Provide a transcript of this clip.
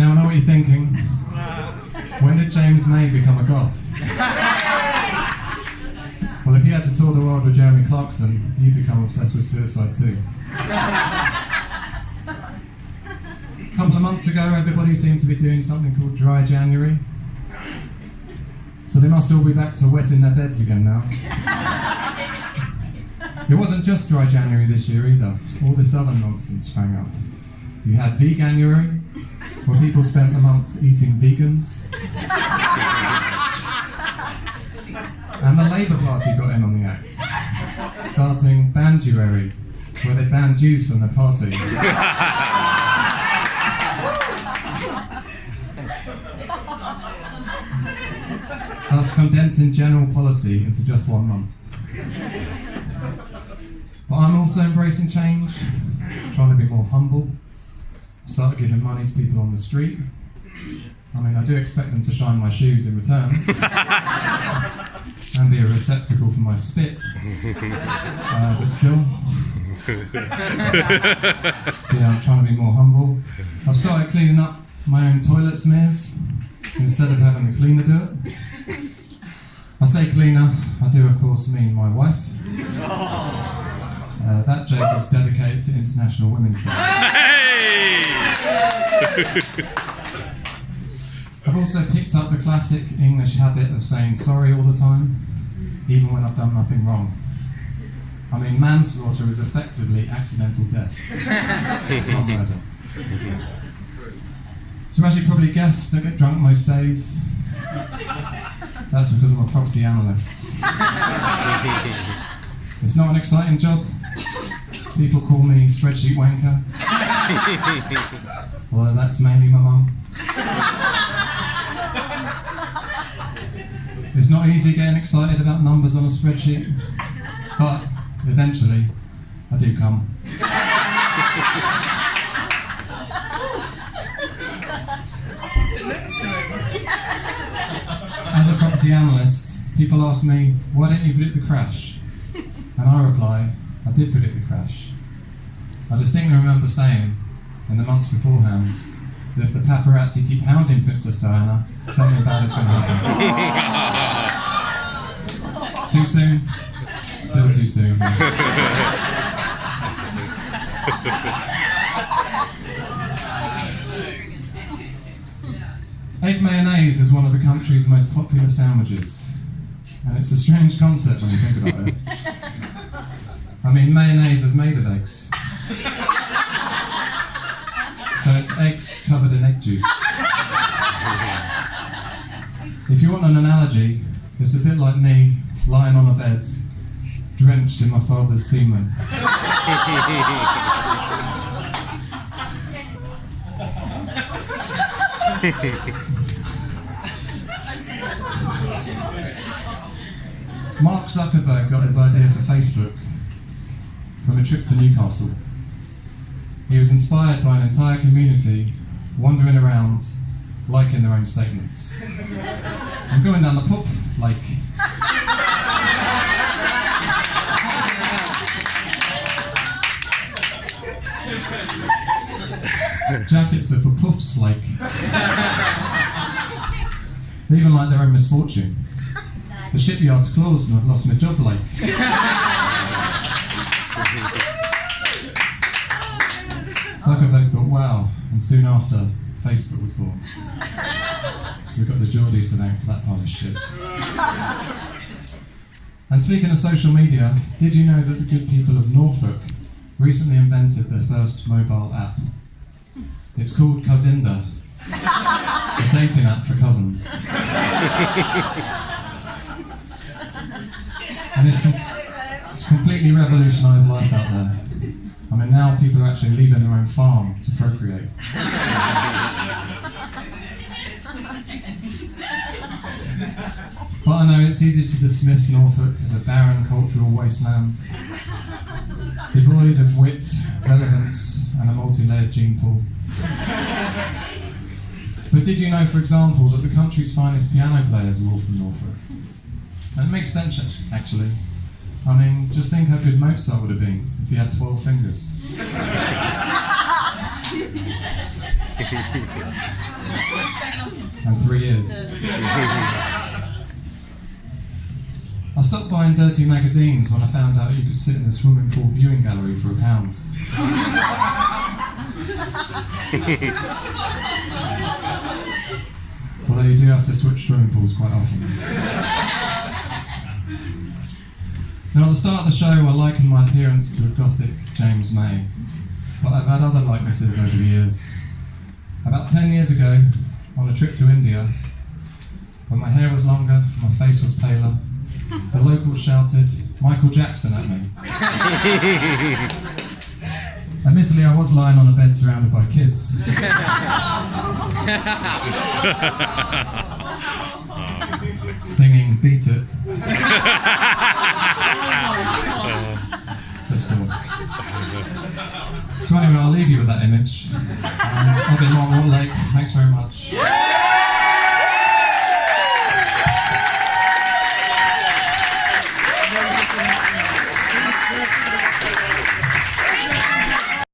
Now I know what you're thinking. When did James May become a goth? Well, if you had to tour the world with Jeremy Clarkson, you'd become obsessed with suicide too. A couple of months ago, everybody seemed to be doing something called Dry January. So they must all be back to wetting their beds again now. It wasn't just Dry January this year either. All this other nonsense sprang up. You had Veganuary, where people spent the month eating vegans. And the Labour Party got in on the act, starting Banduary, where they banned Jews from their party. Thus condensing general policy into just 1 month. But I'm also embracing change, trying to be more humble, start giving money to people on the street. I mean, I do expect them to shine my shoes in return, and be a receptacle for my spit, but still. So yeah, I'm trying to be more humble. I've started cleaning up my own toilet smears, instead of having the cleaner do it. I say cleaner, I do of course mean my wife. That joke is dedicated to International Women's Day. Hey! I've also picked up the classic English habit of saying sorry all the time, even when I've done nothing wrong. I mean, manslaughter is effectively accidental death. It's not murder. So as you probably guessed, I get drunk most days. That's because I'm a property analyst. It's not an exciting job. People call me spreadsheet wanker. Well, that's mainly my mum. It's not easy getting excited about numbers on a spreadsheet, but eventually I do come. As a property analyst, people ask me, why didn't you predict the crash? And I reply, I did predict the crash. I distinctly remember saying, in the months beforehand, that if the paparazzi keep hounding Princess Diana, something bad is going to happen. Too soon? Still too soon. Egg mayonnaise is one of the country's most popular sandwiches. And it's a strange concept when you think about it. I mean, mayonnaise is made of eggs. So it's eggs covered in egg juice. If you want an analogy, it's a bit like me lying on a bed, drenched in my father's semen. Mark Zuckerberg got his idea for Facebook from a trip to Newcastle. He was inspired by an entire community wandering around, liking their own statements. I'm going down the pub, like. Jackets are for puffs, like. They even like their own misfortune. The shipyard's closed and I've lost my job, like. Zuckerberg thought, wow, and soon after, Facebook was born. So we've got the Geordies to thank for that pile of shit. And speaking of social media, did you know that the good people of Norfolk recently invented their first mobile app? It's called Cousinda, a dating app for cousins. And it's completely revolutionised life out there. I mean, now people are actually leaving their own farm to procreate. But I know it's easy to dismiss Norfolk as a barren cultural wasteland, devoid of wit, relevance, and a multi-layered gene pool. But did you know, for example, that the country's finest piano players are all from Norfolk? And it makes sense, actually. I mean, just think how good Mozart would have been if he had 12 fingers. And 3 years. I stopped buying dirty magazines when I found out you could sit in the swimming pool viewing gallery for £1. Although you do have to switch swimming pools quite often. Now at the start of the show I likened my appearance to a gothic James May, but I've had other likenesses over the years. About 10 years ago, on a trip to India, when my hair was longer, my face was paler, the locals shouted, "Michael Jackson" at me. Admittedly, I was lying on a bed surrounded by kids. Singing "Beat It." So anyway, I'll leave you with that image. I've been mortlake. Thanks very much.